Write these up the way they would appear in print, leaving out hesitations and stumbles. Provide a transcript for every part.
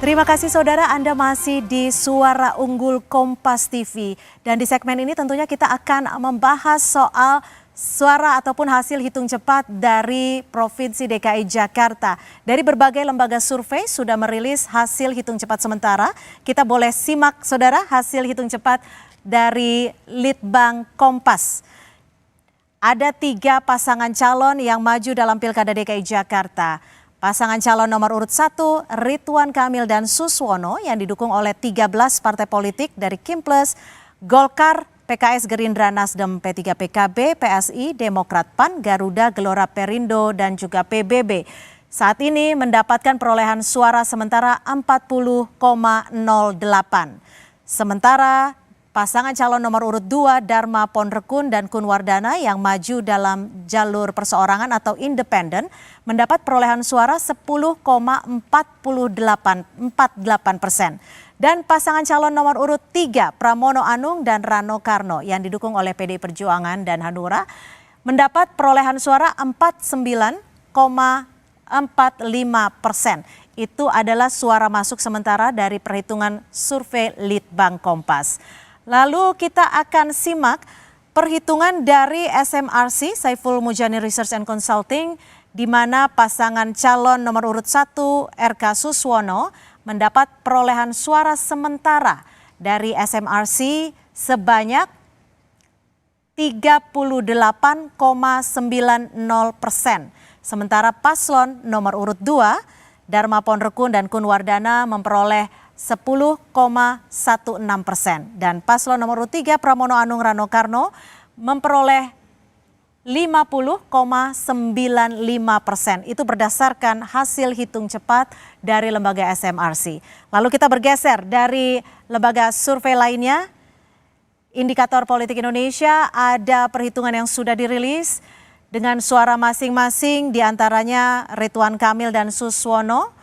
Terima kasih saudara, Anda masih di Suara Unggul Kompas TV. Dan di segmen ini tentunya kita akan membahas soal suara ataupun hasil hitung cepat dari Provinsi DKI Jakarta. Dari berbagai lembaga survei sudah merilis hasil hitung cepat sementara. Kita boleh simak saudara hasil hitung cepat dari Litbang Kompas. Ada 3 pasangan calon yang maju dalam Pilkada DKI Jakarta. Pasangan calon nomor urut 1, Ridwan Kamil dan Suswono yang didukung oleh 13 partai politik dari Kimples, Golkar, PKS, Gerindra, Nasdem, P3, PKB, PSI, Demokrat, PAN, Garuda, Gelora Perindo, dan juga PBB. Saat ini mendapatkan perolehan suara sementara 40,08. Sementara pasangan calon nomor urut 2, Dharma Ponrekun dan Kunwardana yang maju dalam jalur perseorangan atau independen mendapat perolehan suara 10,48%. Dan pasangan calon nomor urut 3, Pramono Anung dan Rano Karno yang didukung oleh PDI Perjuangan dan Hanura mendapat perolehan suara 49,45%. Itu adalah suara masuk sementara dari perhitungan survei Litbang Kompas. Lalu kita akan simak perhitungan dari SMRC, Saiful Mujani Research and Consulting, di mana pasangan calon nomor urut 1, RK Suswono, mendapat perolehan suara sementara dari SMRC sebanyak 38,90%. Sementara paslon nomor urut 2, Dharma Ponrekun dan Kunwardana memperoleh 10,16%. Dan paslon nomor urut 3, Pramono Anung Rano Karno memperoleh 50,95%. Itu berdasarkan hasil hitung cepat dari lembaga SMRC. Lalu kita bergeser dari lembaga survei lainnya. Indikator Politik Indonesia, ada perhitungan yang sudah dirilis dengan suara masing-masing, diantaranya Ridwan Kamil dan Suswono.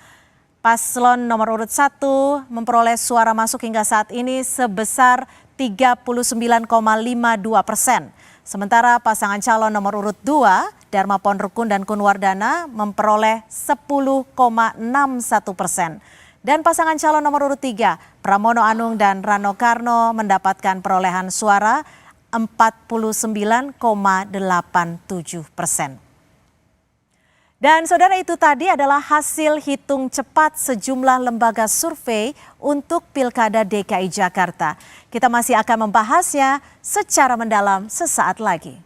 Paslon nomor urut 1 memperoleh suara masuk hingga saat ini sebesar 39,52%. Sementara pasangan calon nomor urut 2, Dharma Ponrekun dan Kunwardana memperoleh 10,61%. Dan pasangan calon nomor urut 3, Pramono Anung dan Rano Karno mendapatkan perolehan suara 49,87%. Dan saudara, itu tadi adalah hasil hitung cepat sejumlah lembaga survei untuk Pilkada DKI Jakarta. Kita masih akan membahasnya secara mendalam sesaat lagi.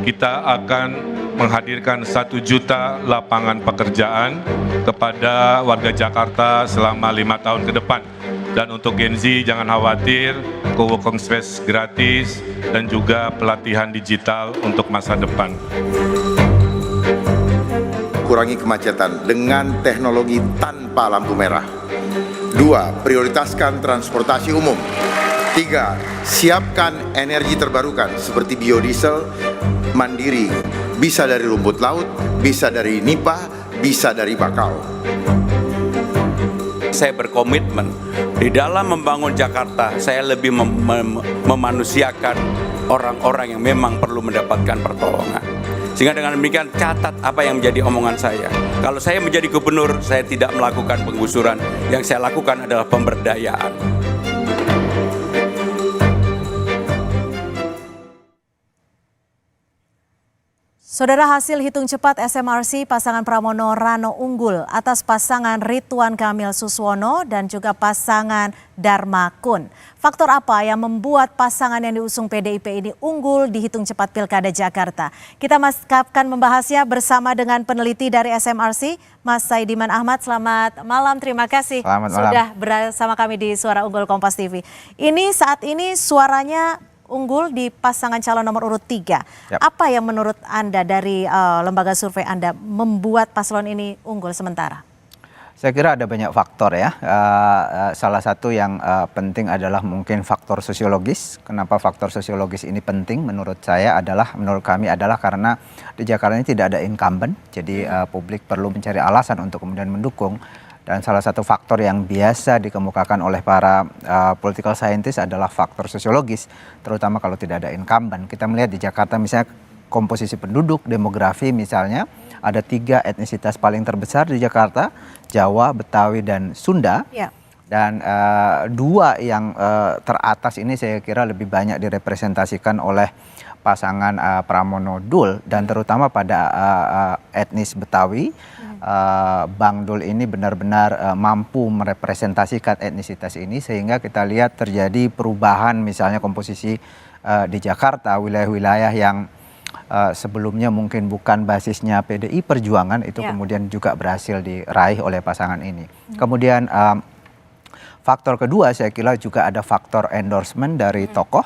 Kita akan menghadirkan 1 juta lapangan pekerjaan kepada warga Jakarta selama 5 tahun ke depan. Dan untuk Gen Z jangan khawatir, co-working space gratis dan juga pelatihan digital untuk masa depan. Kurangi kemacetan dengan teknologi tanpa lampu merah. 2. Prioritaskan transportasi umum. 3. Siapkan energi terbarukan seperti biodiesel mandiri. Bisa dari rumput laut, bisa dari nipah, bisa dari bakau. Saya berkomitmen di dalam membangun Jakarta, saya lebih memanusiakan orang-orang yang memang perlu mendapatkan pertolongan. Sehingga dengan demikian catat apa yang menjadi omongan saya. Kalau saya menjadi gubernur, saya tidak melakukan penggusuran. Yang saya lakukan adalah pemberdayaan. Saudara, hasil hitung cepat SMRC, pasangan Pramono Rano unggul atas pasangan Ridwan Kamil Suswono dan juga pasangan Dharma Kun. Faktor apa yang membuat pasangan yang diusung PDIP ini unggul di hitung cepat Pilkada Jakarta? Kita akan membahasnya bersama dengan peneliti dari SMRC, Mas Saidiman Ahmad. Selamat malam, terima kasih sudah bersama kami di Suara Unggul Kompas TV. Ini saat ini suaranya unggul di pasangan calon nomor urut 3. Yap. Apa yang menurut Anda dari lembaga survei Anda membuat paslon ini unggul sementara? Saya kira ada banyak faktor ya. Salah satu yang penting adalah mungkin faktor sosiologis. Kenapa faktor sosiologis ini penting menurut kami adalah karena di Jakarta ini tidak ada incumbent. Jadi publik perlu mencari alasan untuk kemudian mendukung. Dan salah satu faktor yang biasa dikemukakan oleh para political scientist adalah faktor sosiologis, terutama kalau tidak ada incumbent. Kita melihat di Jakarta misalnya komposisi penduduk, demografi misalnya, ada 3 etnisitas paling terbesar di Jakarta, Jawa, Betawi, dan Sunda. Ya. Dan 2 yang teratas ini saya kira lebih banyak direpresentasikan oleh pasangan Pramono Dul, dan terutama pada etnis Betawi. Bang Dul ini benar-benar mampu merepresentasikan etnisitas ini, sehingga kita lihat terjadi perubahan misalnya komposisi di Jakarta, wilayah-wilayah yang sebelumnya mungkin bukan basisnya PDI Perjuangan itu kemudian juga berhasil diraih oleh pasangan ini. Kemudian faktor kedua saya kira juga ada faktor endorsement dari tokoh,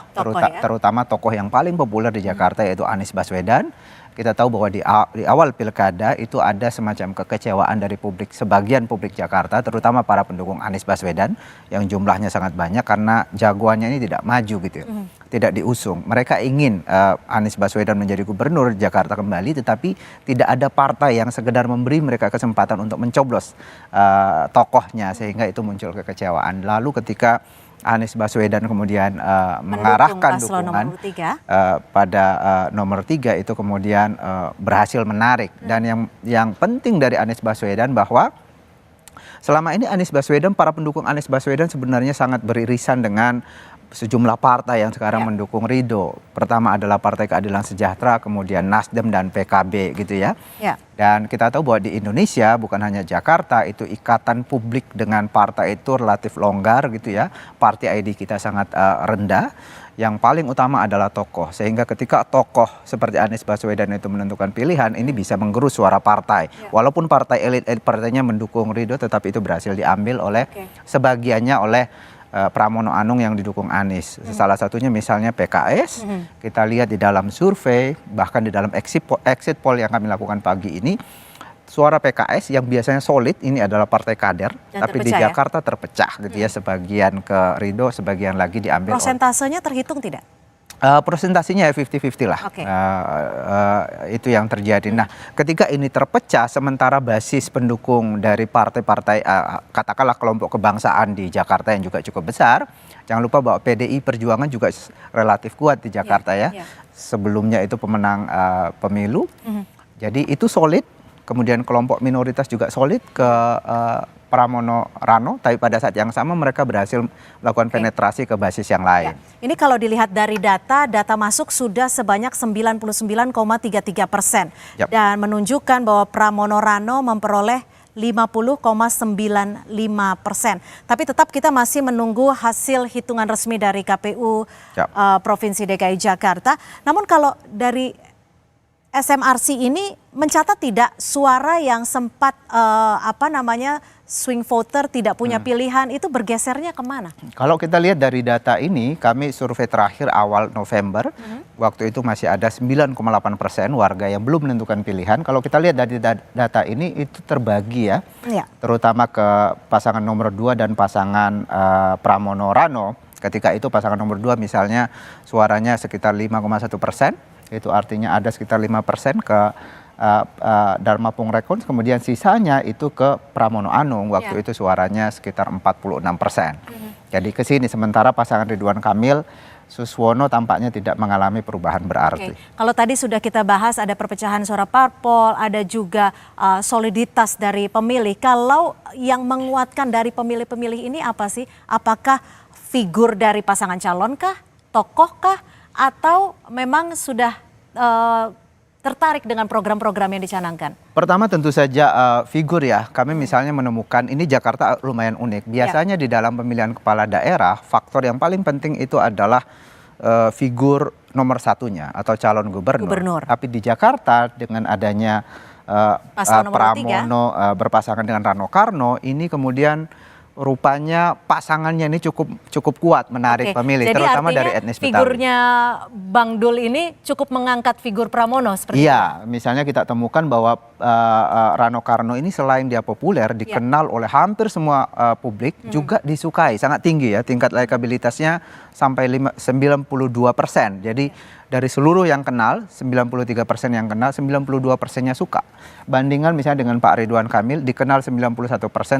terutama tokoh yang paling populer di Jakarta yaitu Anies Baswedan. Kita tahu bahwa di awal pilkada itu ada semacam kekecewaan dari publik, sebagian publik Jakarta, terutama para pendukung Anies Baswedan yang jumlahnya sangat banyak karena jagoannya ini tidak maju gitu, tidak diusung. Mereka ingin Anies Baswedan menjadi gubernur Jakarta kembali, tetapi tidak ada partai yang sekedar memberi mereka kesempatan untuk mencoblos tokohnya, sehingga itu muncul kekecewaan. Lalu ketika Anies Baswedan kemudian mengarahkan dukungan pada nomor 3 itu kemudian berhasil menarik. Dan yang penting dari Anies Baswedan bahwa selama ini Anies Baswedan, para pendukung Anies Baswedan sebenarnya sangat beririsan dengan sejumlah partai yang sekarang mendukung Ridho. Pertama adalah Partai Keadilan Sejahtera, kemudian Nasdem dan PKB gitu ya. Dan kita tahu bahwa di Indonesia bukan hanya Jakarta, itu ikatan publik dengan partai itu relatif longgar gitu ya. Party ID kita sangat rendah. Yang paling utama adalah tokoh. Sehingga ketika tokoh seperti Anies Baswedan itu menentukan pilihan, ini bisa menggerus suara partai. Walaupun partai elit partainya mendukung Ridho, tetapi itu berhasil diambil oleh sebagiannya oleh Pramono Anung yang didukung Anies. Salah satunya misalnya PKS, kita lihat di dalam survei, bahkan di dalam exit poll yang kami lakukan pagi ini, suara PKS yang biasanya solid ini adalah partai kader, tapi di Jakarta terpecah gitu ya, sebagian ke Ridho, sebagian lagi diambil. Prosentasenya terhitung tidak? Presentasinya ya 50-50 lah, itu yang terjadi. Nah, ketika ini terpecah, sementara basis pendukung dari partai-partai, katakanlah kelompok kebangsaan di Jakarta yang juga cukup besar, jangan lupa bahwa PDI Perjuangan juga relatif kuat di Jakarta sebelumnya itu pemenang pemilu, jadi itu solid. Kemudian kelompok minoritas juga solid ke Pramono Rano, tapi pada saat yang sama mereka berhasil melakukan penetrasi ke basis yang lain. Ini kalau dilihat dari data masuk sudah sebanyak 99,33% dan menunjukkan bahwa Pramono Rano memperoleh 50,95%. Tapi tetap kita masih menunggu hasil hitungan resmi dari KPU Provinsi DKI Jakarta. Namun kalau dari SMRC ini mencatat tidak suara yang sempat swing voter tidak punya pilihan itu bergesernya kemana? Kalau kita lihat dari data ini, kami survei terakhir awal November, waktu itu masih ada 9,8% warga yang belum menentukan pilihan. Kalau kita lihat dari data ini itu terbagi ya, terutama ke pasangan nomor 2 dan pasangan Pramono Rano. Ketika itu pasangan nomor 2 misalnya suaranya sekitar 5,1%, itu artinya ada sekitar 5% ke Dharma Pungrekon, kemudian sisanya itu ke Pramono Anung, waktu itu suaranya sekitar 46%. Jadi ke sini, sementara pasangan Ridwan Kamil Suswono tampaknya tidak mengalami perubahan berarti. Kalau tadi sudah kita bahas ada perpecahan suara parpol, ada juga soliditas dari pemilih. Kalau yang menguatkan dari pemilih-pemilih ini apa sih? Apakah figur dari pasangan calon kah, tokoh kah, atau memang sudah tertarik dengan program-program yang dicanangkan? Pertama tentu saja figur ya. Kami misalnya menemukan ini Jakarta lumayan unik. Biasanya di dalam pemilihan kepala daerah, faktor yang paling penting itu adalah figur nomor satunya atau calon gubernur. Tapi di Jakarta dengan adanya Pramono berpasangan dengan Rano Karno, ini kemudian rupanya pasangannya ini cukup kuat menarik pemilih, terutama dari etnis Betawi. Figurnya Bang Dul ini cukup mengangkat figur Pramono seperti itu? Iya, misalnya kita temukan bahwa Rano Karno ini selain dia populer, dikenal oleh hampir semua publik, juga disukai, sangat tinggi ya, tingkat elektabilitasnya sampai 92%. Jadi dari seluruh yang kenal, 93% yang kenal, 92%-nya suka. Bandingan misalnya dengan Pak Ridwan Kamil, dikenal 91%,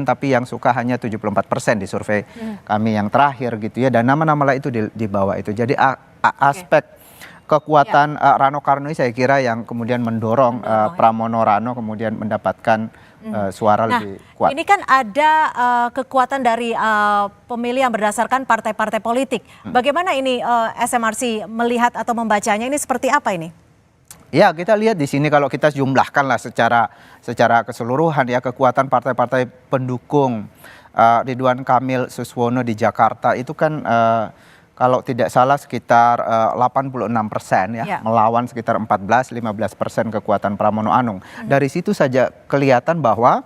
tapi yang suka hanya 74% di survei kami yang terakhir gitu ya. Dan nama-nama lain itu di bawah itu. Jadi aspek kekuatan Rano Karno ini saya kira yang kemudian mendorong Pramono Rano kemudian mendapatkan suara lebih kuat. Ini kan ada kekuatan dari pemilih yang berdasarkan partai-partai politik. Bagaimana ini SMRC melihat atau membacanya, ini seperti apa ini? Ya, kita lihat di sini kalau kita jumlahkanlah secara keseluruhan ya kekuatan partai-partai pendukung Ridwan Kamil Suswono di Jakarta itu kan kalau tidak salah sekitar 86% ya, melawan sekitar 14-15% kekuatan Pramono Anung. Dari situ saja kelihatan bahwa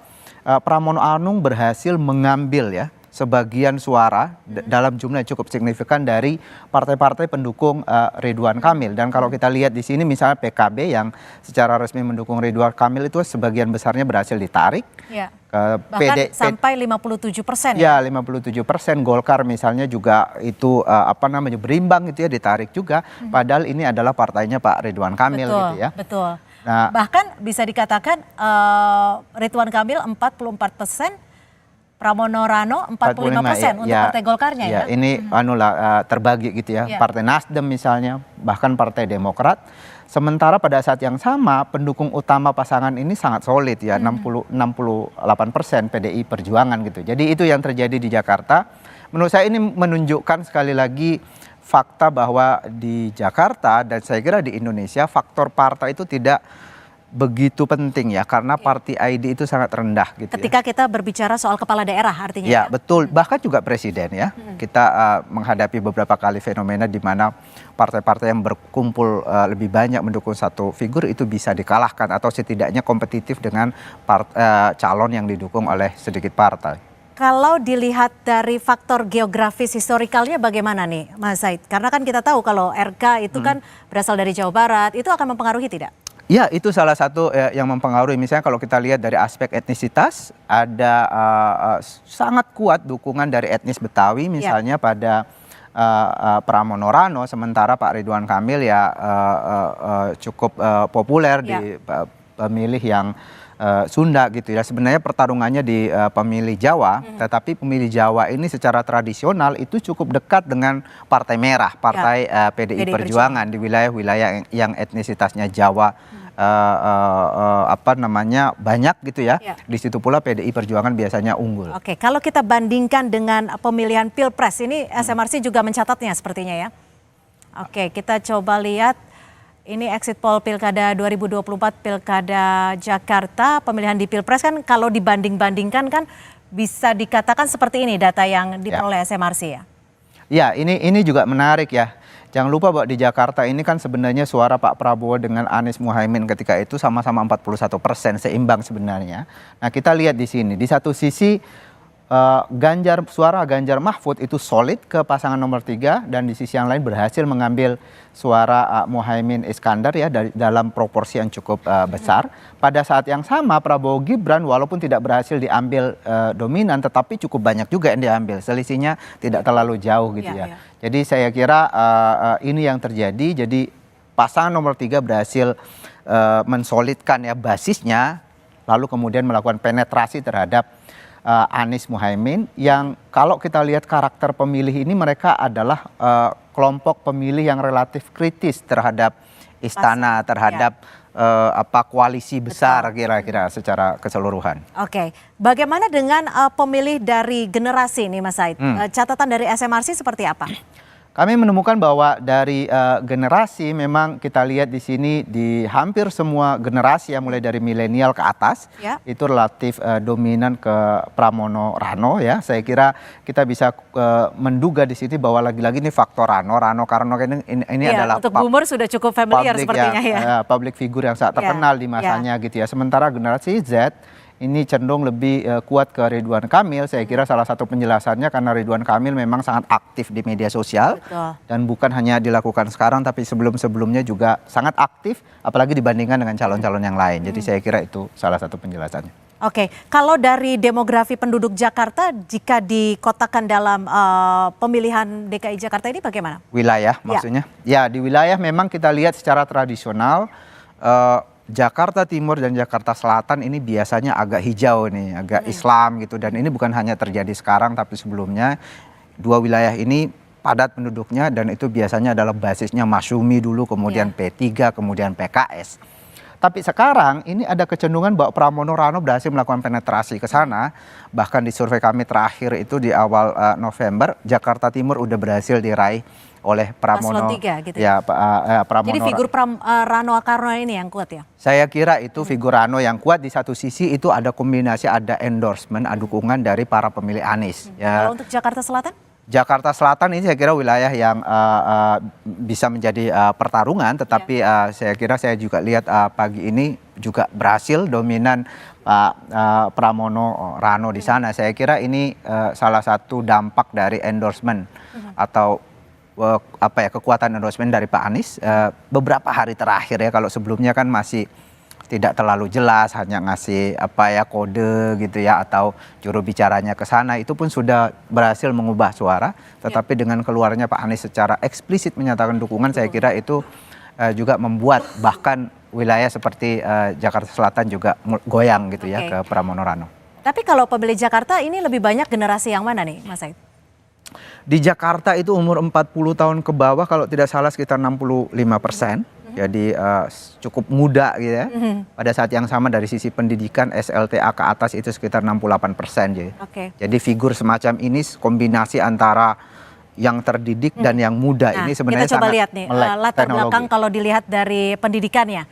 Pramono Anung berhasil mengambil ya sebagian suara dalam jumlah yang cukup signifikan dari partai-partai pendukung Ridwan Kamil. Dan kalau kita lihat di sini misalnya PKB yang secara resmi mendukung Ridwan Kamil itu sebagian besarnya berhasil ditarik. Ya. Bahkan sampai 57% ya. 57%. Golkar misalnya juga itu berimbang gitu ya, ditarik juga. Padahal ini adalah partainya Pak Ridwan Kamil gitu ya. Betul. Nah, bahkan bisa dikatakan Ridwan Kamil 44%. Pramono Rano 45% untuk Partai Golkarnya ya. Ini terbagi gitu ya. Partai Nasdem misalnya, bahkan Partai Demokrat. Sementara pada saat yang sama pendukung utama pasangan ini sangat solid ya, 68% PDI Perjuangan gitu. Jadi itu yang terjadi di Jakarta. Menurut saya ini menunjukkan sekali lagi fakta bahwa di Jakarta dan saya kira di Indonesia faktor partai itu tidak begitu penting ya, karena party ID itu sangat rendah gitu. Ketika kita berbicara soal kepala daerah artinya ya. Betul, bahkan juga presiden ya. Kita menghadapi beberapa kali fenomena di mana partai-partai yang berkumpul lebih banyak mendukung satu figur itu bisa dikalahkan atau setidaknya kompetitif dengan calon yang didukung oleh sedikit partai. Kalau dilihat dari faktor geografis historikalnya bagaimana nih Mas Zaid? Karena kan kita tahu kalau RK itu kan berasal dari Jawa Barat, itu akan mempengaruhi tidak? Ya, itu salah satu yang mempengaruhi. Misalnya kalau kita lihat dari aspek etnisitas, ada sangat kuat dukungan dari etnis Betawi misalnya pada Pramono Rano, sementara Pak Ridwan Kamil ya cukup populer di pemilih yang Sunda gitu ya. Sebenarnya pertarungannya di pemilih Jawa, tetapi pemilih Jawa ini secara tradisional itu cukup dekat dengan Partai Merah, Partai PDI Perjuangan di wilayah-wilayah yang etnisitasnya Jawa banyak gitu ya. Di situ pula PDI Perjuangan biasanya unggul. Oke, kalau kita bandingkan dengan pemilihan Pilpres ini SMRC juga mencatatnya sepertinya ya. Oke, kita coba lihat. Ini exit poll Pilkada 2024 Pilkada Jakarta, pemilihan di Pilpres kan kalau dibanding-bandingkan kan bisa dikatakan seperti ini data yang diperoleh SMRC ya. Ya, ini juga menarik ya. Jangan lupa bahwa di Jakarta ini kan sebenarnya suara Pak Prabowo dengan Anies Muhaimin ketika itu sama-sama 41%, seimbang sebenarnya. Nah, kita lihat di sini, di satu sisi suara Ganjar Mahfud itu solid ke pasangan nomor 3 dan di sisi yang lain berhasil mengambil suara Muhaimin Iskandar ya dalam proporsi yang cukup besar. Pada saat yang sama Prabowo Gibran walaupun tidak berhasil diambil dominan tetapi cukup banyak juga yang diambil. Selisihnya tidak terlalu jauh gitu ya. Jadi saya kira ini yang terjadi. Jadi pasangan nomor 3 berhasil mensolidkan ya basisnya lalu kemudian melakukan penetrasi terhadap Anies Muhaimin yang kalau kita lihat karakter pemilih ini mereka adalah kelompok pemilih yang relatif kritis terhadap istana, terhadap koalisi besar kira-kira secara keseluruhan. Oke, bagaimana dengan pemilih dari generasi ini Mas Zaid? Catatan dari SMRC seperti apa? Kami menemukan bahwa dari generasi memang kita lihat di sini di hampir semua generasi yang mulai dari milenial ke atas itu relatif dominan ke Pramono Rano ya. Saya kira kita bisa menduga di sini bahwa lagi-lagi ini faktor Rano Karno ini adalah untuk boomer sudah cukup familiar sepertinya ya. Public figure yang sangat terkenal di masanya gitu ya. Sementara generasi Z ini cenderung lebih kuat ke Ridwan Kamil. Saya kira salah satu penjelasannya karena Ridwan Kamil memang sangat aktif di media sosial. Dan bukan hanya dilakukan sekarang tapi sebelum-sebelumnya juga sangat aktif apalagi dibandingkan dengan calon-calon yang lain. Jadi saya kira itu salah satu penjelasannya. Oke, kalau dari demografi penduduk Jakarta jika dikotakan dalam pemilihan DKI Jakarta ini bagaimana? Wilayah maksudnya? Ya, di wilayah memang kita lihat secara tradisional Jakarta Timur dan Jakarta Selatan ini biasanya agak hijau nih, agak Islam gitu. Dan ini bukan hanya terjadi sekarang tapi sebelumnya dua wilayah ini padat penduduknya dan itu biasanya adalah basisnya Masyumi dulu, kemudian P3, kemudian PKS. Tapi sekarang ini ada kecenderungan bahwa Pramono Rano berhasil melakukan penetrasi ke sana. Bahkan di survei kami terakhir itu di awal November, Jakarta Timur udah berhasil diraih oleh Pramono. Paslon 3 gitu Ya, Pramono. Jadi figur Rano Karno ini yang kuat ya? Saya kira itu figur Rano yang kuat. Di satu sisi itu ada kombinasi, ada endorsement, ada dukungan dari para pemilih Anies. Ya. Kalau untuk Jakarta Selatan? Jakarta Selatan ini saya kira wilayah yang bisa menjadi pertarungan, tetapi saya kira saya juga lihat pagi ini juga berhasil dominan Pramono Rano di sana. Saya kira ini salah satu dampak dari endorsement atau kekuatan endorsement dari Pak Anies beberapa hari terakhir ya. Kalau sebelumnya kan masih tidak terlalu jelas, hanya ngasih kode gitu ya, atau juru bicaranya ke sana, itu pun sudah berhasil mengubah suara. Tetapi dengan keluarnya Pak Anies secara eksplisit menyatakan dukungan, saya kira itu juga membuat bahkan wilayah seperti Jakarta Selatan juga goyang gitu ya ke Pramono Rano. Tapi kalau pemilih Jakarta ini lebih banyak generasi yang mana nih Mas Said? Di Jakarta itu umur 40 tahun ke bawah, kalau tidak salah sekitar 65%. Jadi cukup muda gitu ya. Pada saat yang sama dari sisi pendidikan SLTA ke atas itu sekitar 68%. Jadi figur semacam ini kombinasi antara yang terdidik dan yang muda ini sebenarnya kita coba sangat lihat nih latar belakang kalau dilihat dari pendidikannya.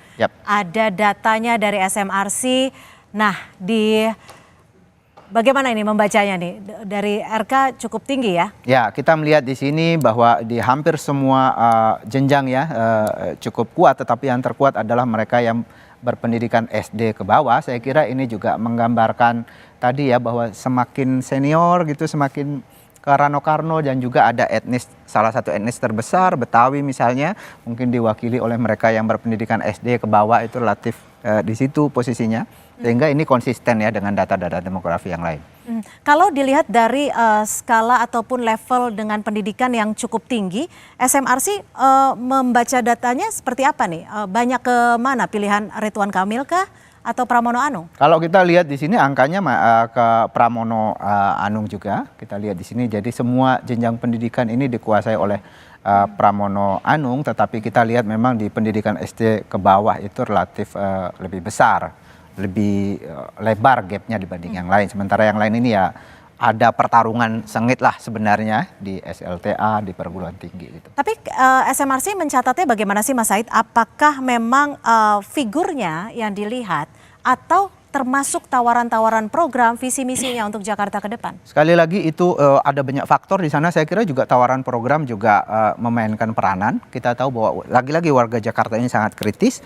Ada datanya dari SMRC. Nah, bagaimana ini membacanya nih? Dari RK cukup tinggi ya? Ya, kita melihat di sini bahwa di hampir semua jenjang ya cukup kuat, tetapi yang terkuat adalah mereka yang berpendidikan SD ke bawah. Saya kira ini juga menggambarkan tadi ya bahwa semakin senior gitu, semakin ke Rano Karno, dan juga ada salah satu etnis terbesar Betawi misalnya, mungkin diwakili oleh mereka yang berpendidikan SD ke bawah, itu relatif di situ posisinya. Sehingga ini konsisten ya dengan data-data demografi yang lain. Kalau dilihat dari skala ataupun level dengan pendidikan yang cukup tinggi, SMRC membaca datanya seperti apa nih? Banyak ke mana? Pilihan Ridwan Kamil kah atau Pramono Anung? Kalau kita lihat di sini angkanya ke Pramono Anung juga. Kita lihat di sini, jadi semua jenjang pendidikan ini dikuasai oleh Pramono Anung, tetapi kita lihat memang di pendidikan SD ke bawah itu relatif lebih besar. Lebih lebar gapnya dibanding yang lain. Sementara yang lain ini ya ada pertarungan sengit lah sebenarnya di SLTA, di perguruan tinggi gitu. Tapi SMRC mencatatnya bagaimana sih Mas Said? Apakah memang figurnya yang dilihat atau termasuk tawaran-tawaran program visi misinya untuk Jakarta ke depan? Sekali lagi itu ada banyak faktor di sana. Saya kira juga tawaran program juga memainkan peranan. Kita tahu bahwa lagi-lagi warga Jakarta ini sangat kritis.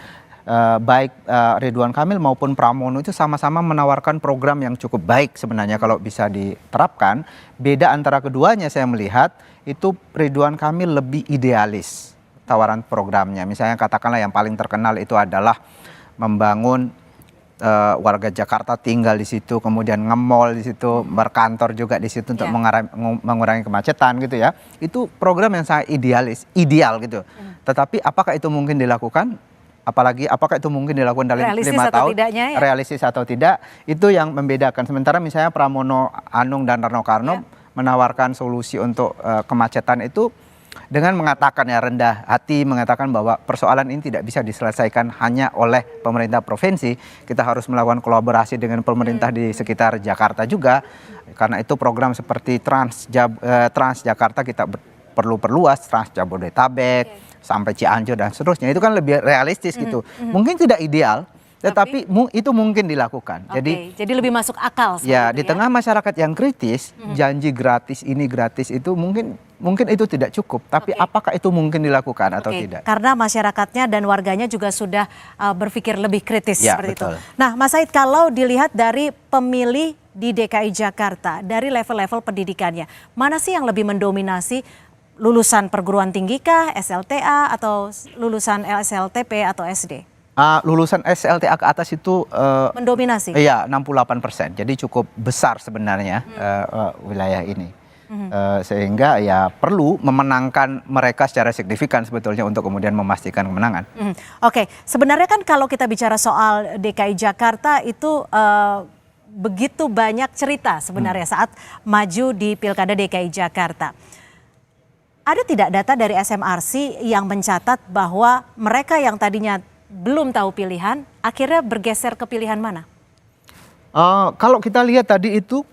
Baik Ridwan Kamil maupun Pramono itu sama-sama menawarkan program yang cukup baik sebenarnya kalau bisa diterapkan. Beda antara keduanya saya melihat itu Ridwan Kamil lebih idealis tawaran programnya. Misalnya katakanlah yang paling terkenal itu adalah membangun warga Jakarta tinggal di situ, kemudian nge-mall di situ, berkantor juga di situ untuk mengurangi kemacetan gitu ya. Itu program yang sangat ideal gitu. Tetapi apakah itu mungkin dilakukan? Apalagi apakah itu mungkin dilakukan dalam 5 tahun, realistis atau tidak, itu yang membedakan. Sementara misalnya Pramono Anung dan Rano Karno menawarkan solusi untuk kemacetan itu dengan mengatakan ya rendah hati, mengatakan bahwa persoalan ini tidak bisa diselesaikan hanya oleh pemerintah provinsi, kita harus melakukan kolaborasi dengan pemerintah di sekitar Jakarta juga. Karena itu program seperti Trans Jakarta kita perlu perluas, Trans Jabodetabek, sampai Cianjur dan seterusnya, itu kan lebih realistis gitu. Mungkin tidak ideal, tetapi itu mungkin dilakukan. Jadi lebih masuk akal. Ya, di tengah masyarakat yang kritis, janji gratis ini gratis itu mungkin itu tidak cukup. Tapi apakah itu mungkin dilakukan atau tidak? Karena masyarakatnya dan warganya juga sudah berpikir lebih kritis seperti betul. itu. Nah, Mas Said, kalau dilihat dari pemilih di DKI Jakarta, dari level-level pendidikannya, mana sih yang lebih mendominasi? Lulusan perguruan tinggi kah, SLTA, atau lulusan SLTP atau SD? Lulusan SLTA ke atas itu mendominasi? Iya, 68%. Jadi cukup besar sebenarnya wilayah ini. Sehingga ya perlu memenangkan mereka secara signifikan sebetulnya untuk kemudian memastikan kemenangan. Sebenarnya kan kalau kita bicara soal DKI Jakarta itu begitu banyak cerita sebenarnya saat maju di Pilkada DKI Jakarta. Ada tidak data dari SMRC yang mencatat bahwa mereka yang tadinya belum tahu pilihan, akhirnya bergeser ke pilihan mana? Kalau kita lihat tadi itu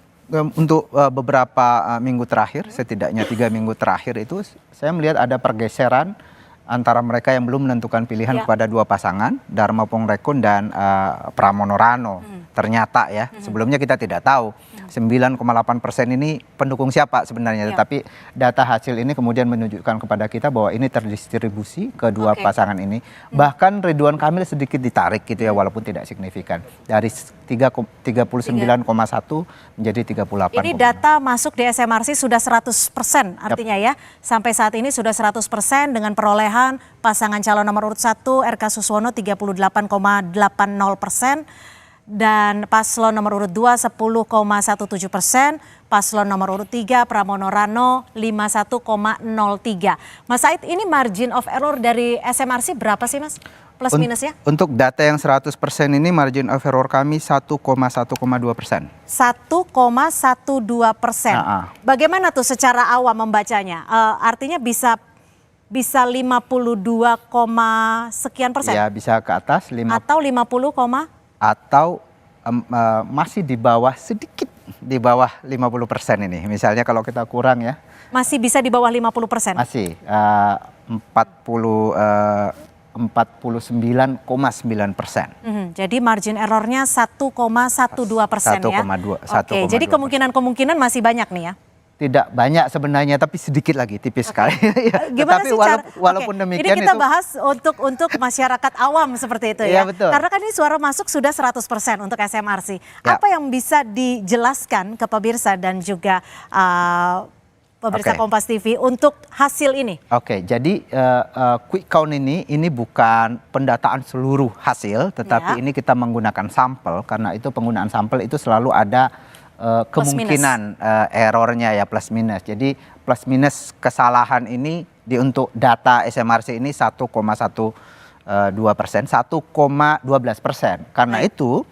untuk beberapa minggu terakhir, setidaknya 3 minggu terakhir itu saya melihat ada pergeseran antara mereka yang belum menentukan pilihan kepada 2 pasangan, Dharma Pongrekun dan Pramono Rano. Ternyata ya, sebelumnya kita tidak tahu 9,8% ini pendukung siapa sebenarnya, tetapi data hasil ini kemudian menunjukkan kepada kita bahwa ini terdistribusi ke 2 pasangan ini. Bahkan Ridwan Kamil sedikit ditarik gitu ya, walaupun tidak signifikan. Dari 39,1 menjadi 38. Ini data masuk di SMRC sudah 100% artinya ya. Sampai saat ini sudah 100% dengan perolehan pasangan calon nomor urut 1 RK Suswono 38,80%. Dan paslon nomor urut 2 10,17%, paslon nomor urut 3 Pramono Rano 51,03. Mas Said, ini margin of error dari SMRC berapa sih Mas? Plus minusnya? Untuk data yang 100% ini margin of error kami 1,1,2%. 1,12%. Bagaimana tuh secara awam membacanya? Artinya bisa 52, sekian persen? Ya, bisa ke atas atau 50, atau masih di bawah, sedikit di bawah 50% ini. Misalnya kalau kita kurang ya. Masih bisa di bawah 50%? Masih 49,9%. Jadi margin errornya 1,12% ya? 1,2. Oke, jadi kemungkinan masih banyak nih ya? Tidak banyak sebenarnya, tapi sedikit lagi, tipis sekali. Gimana Tapi sih walaupun demikian ini kita itu, bahas untuk masyarakat awam seperti itu ya. Iya, betul. Karena kan ini suara masuk sudah 100% untuk SMRC. Apa yang bisa dijelaskan ke pemirsa dan juga pemirsa Kompas TV untuk hasil ini? Oke, jadi quick count ini bukan pendataan seluruh hasil, tetapi ini kita menggunakan sampel, karena itu penggunaan sampel itu selalu ada kemungkinan errornya ya, plus minus. Jadi plus minus kesalahan ini untuk data SMRC ini 1,12%, 1,12%. Karena itu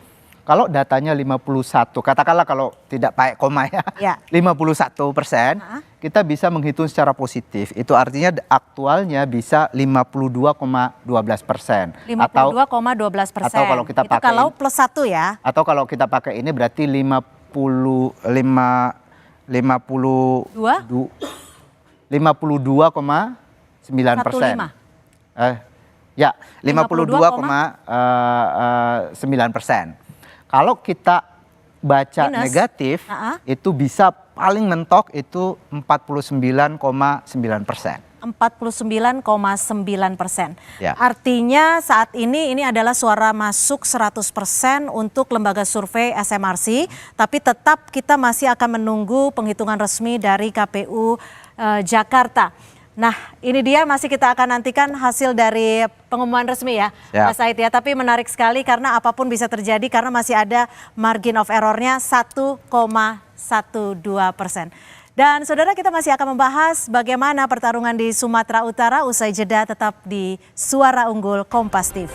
kalau datanya 51, katakanlah kalau tidak pakai koma ya, 51%, kita bisa menghitung secara positif. Itu artinya aktualnya bisa 52,12%. 52,12%. Atau kalau kita pakai, kalau plus 1 ya. Atau kalau kita pakai ini berarti 52,9%. Ya, 52,9%. Kalau kita baca minus, negatif, itu bisa paling mentok itu 49,9%. 49,9%. Ya. Artinya saat ini adalah suara masuk 100% untuk lembaga survei SMRC, tapi tetap kita masih akan menunggu penghitungan resmi dari KPU Jakarta. Nah, ini dia masih kita akan nantikan hasil dari pengumuman resmi ya, Mas Said ya. Tapi menarik sekali karena apapun bisa terjadi karena masih ada margin of error-nya 1,12%. Dan saudara, kita masih akan membahas bagaimana pertarungan di Sumatera Utara usai jeda, tetap di Suara Unggul Kompas TV.